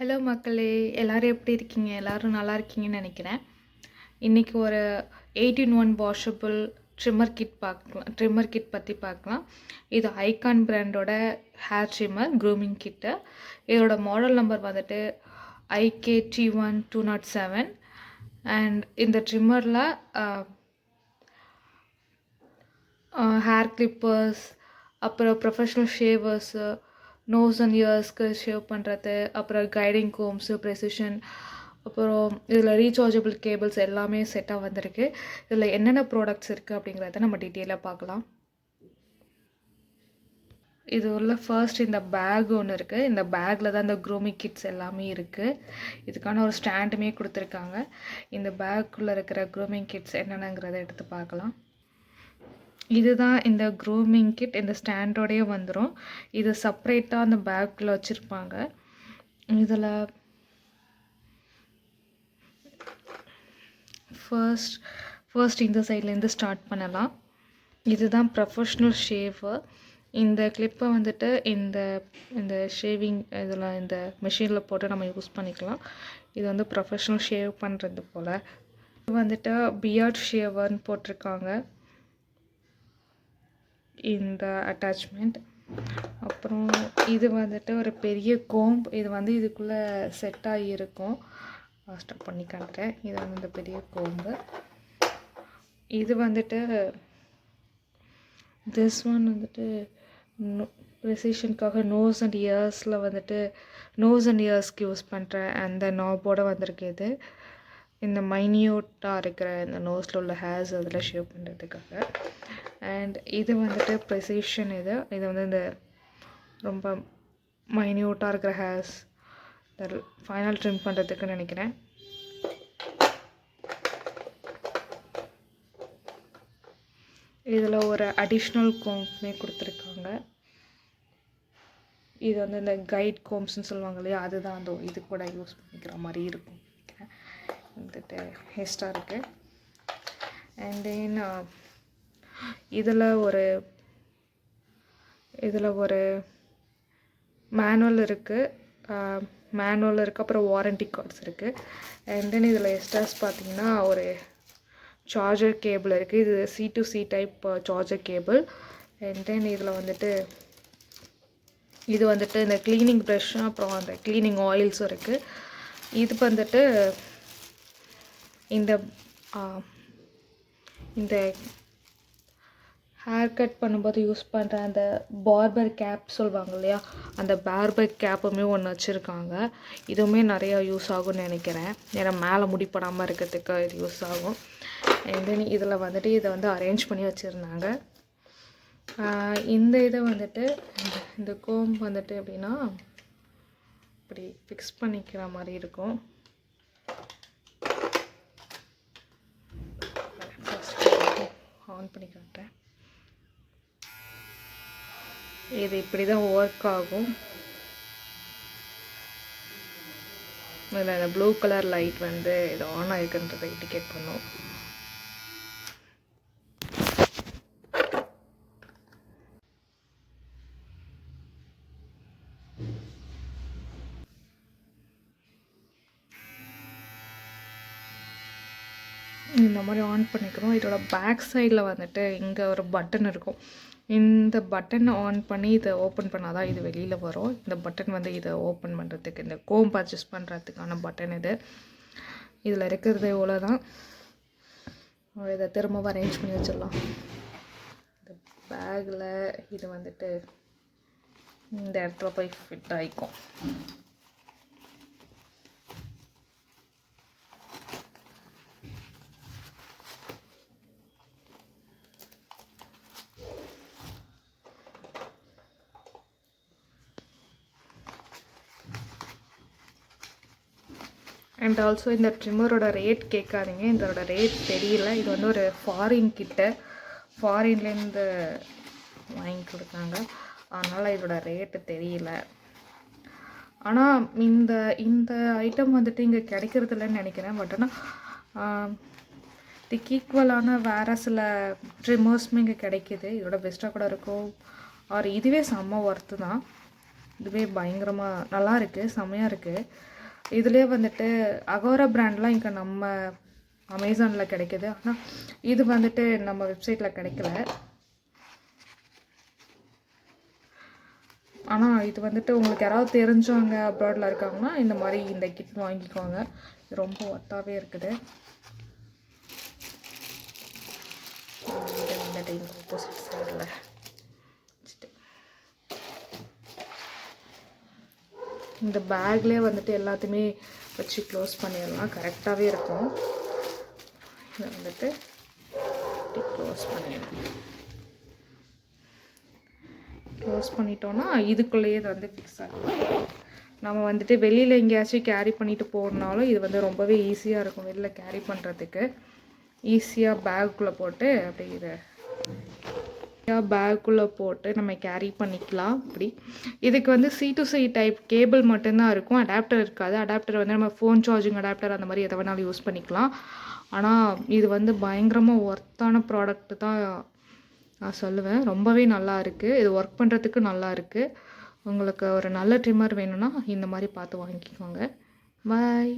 Hello மக்களே, எல்லாரும் எப்படி இருக்கீங்க? எல்லாரும் நல்லா இருக்கீங்கன்னு நினைக்கிறேன். இன்றைக்கி ஒரு 8-in-1 வாஷபிள் ட்ரிம்மர் கிட் பற்றி பார்க்கலாம். இது ஐகான் பிராண்டோட ஹேர் ட்ரிம்மர் க்ரூமிங் கிட்டு. இதோட மாடல் நம்பர் வந்துட்டு IKT1207. அண்ட் இந்த ட்ரிம்மரில் ஹேர் கிளிப்பர்ஸ், அப்புறம் ப்ரொஃபஷ்னல் ஷேவர்ஸு, நோஸ் அண்ட் இயர்ஸ்க்கு ஷேவ் பண்ணுறது, அப்புறம் கைடிங் கோம்ஸு, ப்ரெசிஷன், அப்புறம் இதில் ரீசார்ஜபிள் கேபிள்ஸ் எல்லாமே செட்டாக வந்திருக்கு. இதில் என்னென்ன ப்ராடக்ட்ஸ் இருக்குது அப்படிங்கிறத நம்ம டீட்டெயிலாக பார்க்கலாம். இது உள்ள ஃபர்ஸ்ட் இந்த பேக் ஒன்று இருக்குது. இந்த பேக்கில் தான் இந்த க்ரூமிங் கிட்ஸ் எல்லாமே இருக்குது. இதுக்கான ஒரு ஸ்டாண்டுமே கொடுத்துருக்காங்க. இந்த பேக்குள்ளே இருக்கிற க்ரூமிங் கிட்ஸ் என்னென்னங்கிறத எடுத்து பார்க்கலாம். இதுதான் இந்த க்ரூமிங் கிட். இந்த ஸ்டாண்டோடையே வந்துடும். இது செப்ரேட்டாக அந்த பேக்கில் வச்சுருப்பாங்க. இதில் ஃபர்ஸ்ட் இந்த சைட்லேருந்து ஸ்டார்ட் பண்ணலாம். இதுதான் ப்ரொஃபஷ்னல் ஷேவர். இந்த கிளிப்பை வந்துட்டு இந்த ஷேவிங் இதில் இந்த மிஷினில் போட்டு நம்ம யூஸ் பண்ணிக்கலாம். இது வந்து ப்ரொஃபஷ்னல் ஷேவ் பண்ணுறது போல். இது வந்துட்டு பியர்ட் ஷேவர்னு போட்டிருக்காங்க இந்த அட்டாச்மெண்ட். அப்புறம் இது வந்துட்டு ஒரு பெரிய கோம்ப். இது வந்து இதுக்குள்ளே செட்டாகி இருக்கும். ஸ்டார்ட் பண்ணி காட்டுறேன். இது வந்து இந்த பெரிய கோம்பு. இது வந்துட்டு திஸ் ஒன் வந்துட்டு ப்ரெசிஷனுக்காக நோஸ் அண்ட் இயர்ஸ்க்கு யூஸ் பண்ணுற அந்த நாபோடு வந்திருக்கு. இது இந்த மைன்யூட்டாக இருக்கிற இந்த நோஸில் உள்ள ஹேர்ஸ் அதில் ஷேவ் பண்ணுறதுக்காக. அண்ட் இது வந்துட்டு ப்ரெசிஷன். இது வந்து இந்த ரொம்ப மைன்யூட்டாக இருக்கிற ஹேர்ஸ் ஃபைனல் ட்ரிம் பண்ணுறதுக்கு நினைக்கிறேன். இதில் ஒரு அடிஷ்னல் கோம்ப்மே கொடுத்துருக்காங்க. இது வந்து இந்த கைட் கோம்ஸ்ன்னு சொல்லுவாங்க இல்லையா, அதுதான் அந்த இது கூட யூஸ் பண்ணிக்கிற மாதிரி இருக்கும் வந்துட்டு ஹெஸ்ட்டாக இருக்குது. அண்ட் தென் இதில் ஒரு மேனுவல் இருக்குது. அப்புறம் வாரண்டி கார்ட்ஸ் இருக்குது. அண்ட் தென் இதில் எக்ஸ்ட்ராஸ் பார்த்திங்கன்னா ஒரு சார்ஜர் கேபிள் இருக்குது. இது C2C type charger cable. And then இதில் வந்துட்டு இந்த க்ளீனிங் ப்ரஷ்ஷும் அப்புறம் அந்த க்ளீனிங் ஆயில்ஸும் இருக்குது. இது வந்துட்டு இந்த ஹேர் கட் பண்ணும்போது யூஸ் பண்ணுற அந்த பார்பர் கேப் சொல்லுவாங்க இல்லையா, அந்த பார்பர் கேப்புமே ஒன்று வச்சுருக்காங்க. இதுவுமே நிறையா யூஸ் ஆகும்னு நினைக்கிறேன். ஏன்னா மேலே முடிப்படாமல் இருக்கிறதுக்கு இது யூஸ் ஆகும். அண்ட் தென் இதில் வந்துட்டு இதை வந்து அரேஞ்ச் பண்ணி வச்சுருந்தாங்க. இந்த இதை வந்துட்டு இந்த கோம் வந்துட்டு எப்படின்னா இப்படி ஃபிக்ஸ் பண்ணிக்கிற மாதிரி இருக்கும். ஆன் பண்ணி காட்டுறேன். இது இப்படி தான் ஒர்க் ஆகும். இதில் இந்த ப்ளூ கலர் லைட் வந்து இது ஆன் ஆகிருக்குன்றதை இண்டிகேட் பண்ணும். இந்த மாதிரி ஆன் பண்ணிக்கிறோம். இதோட பேக் சைடில் வந்துட்டு இங்கே ஒரு பட்டன் இருக்கும். இந்த பட்டனை ஆன் பண்ணி இதை ஓப்பன் பண்ணால் தான் இது வெளியில் வரும். இந்த பட்டன் வந்து இதை ஓப்பன் பண்ணுறதுக்கு, இந்த கோம் பர்ச்சேஸ் பண்ணுறதுக்கான பட்டன் இது. இதில் இருக்கிறது இவ்வளோ தான். இதை திரும்ப அரேஞ்ச் பண்ணி வச்சிடலாம். இந்த பேக்கில் இது வந்துட்டு இந்த இடத்துல போய் ஃபிட் ஆகிக்கும். அண்ட் ஆல்சோ இந்த ட்ரிம்மரோட ரேட் கேட்காதீங்க, இதோட ரேட் தெரியல. இது வந்து ஒரு ஃபாரின்லேருந்து வாங்கி கொடுத்தாங்க, அதனால் இதோட ரேட்டு தெரியல. ஆனால் இந்த ஐட்டம் வந்துட்டு இங்கே கிடைக்கிறதில்லன்னு நினைக்கிறேன். பட் ஆனால் இதுக்கு ஈக்குவலான வேறு சில ட்ரிம்மர்ஸுமே இங்கே கிடைக்கிது. இதோட பெஸ்ட்டாக கூட இருக்கும். இதுவே செம்ம ஒர்த்து தான். இதுவே பயங்கரமாக நல்லா இருக்குது, செம்மையாக இருக்குது. இதுலேயே வந்துட்டு அகோரா பிராண்ட்லாம் இங்கே நம்ம அமேசானில் கிடைக்கிது. ஆனால் இது வந்துட்டு நம்ம வெப்சைட்டில் கிடைக்கல. ஆனால் இது வந்துட்டு உங்களுக்கு யாராவது தெரிஞ்சவங்க அப்ராடில் இருக்காங்கன்னா இந்த மாதிரி இந்த கிட் வாங்கிக்கோங்க. இது ரொம்ப ஒர்த்தாகவே இருக்குது. இது வந்துட்டு இந்த ஆப்போசிட் சைடில் வச்சுட்டு இந்த பேக்லேயே வந்துட்டு எல்லாத்தையுமே வச்சு க்ளோஸ் பண்ணிடலாம். கரெக்டாகவே இருக்கும். இதை வந்துட்டு க்ளோஸ் பண்ணிடலாம். க்ளோஸ் பண்ணிட்டோன்னா இதுக்குள்ளேயே இது வந்து ஃபிக்ஸ் ஆகும். நம்ம வந்துட்டு வெளியில் எங்கேயாச்சும் கேரி பண்ணிட்டு போகணுனாலும் இது வந்து ரொம்பவே ஈஸியாக இருக்கும். வெளியில் கேரி பண்ணுறதுக்கு ஈஸியாக பேக்குள்ளே போட்டு அப்படி இதை பேக்குள்ளே போட்டு நம்ம கேரி பண்ணிக்கலாம். இப்படி இதுக்கு வந்து C2C டைப் கேபிள் மட்டும்தான் இருக்கும், அடாப்டர் இருக்காது. அடாப்டர் வந்து நம்ம ஃபோன் சார்ஜிங் அடாப்டர் அந்த மாதிரி எதை வேணாலும் யூஸ் பண்ணிக்கலாம். ஆனால் இது வந்து பயங்கரமாக ஒர்த்தான ப்ராடக்ட்டு தான் நான் சொல்லுவேன். ரொம்பவே நல்லா இருக்குது. இது ஒர்க் பண்ணுறதுக்கு நல்லா இருக்குது. உங்களுக்கு ஒரு நல்ல ட்ரிம்மர் வேணும்னா இந்த மாதிரி பார்த்து வாங்கிக்கோங்க. பாய்.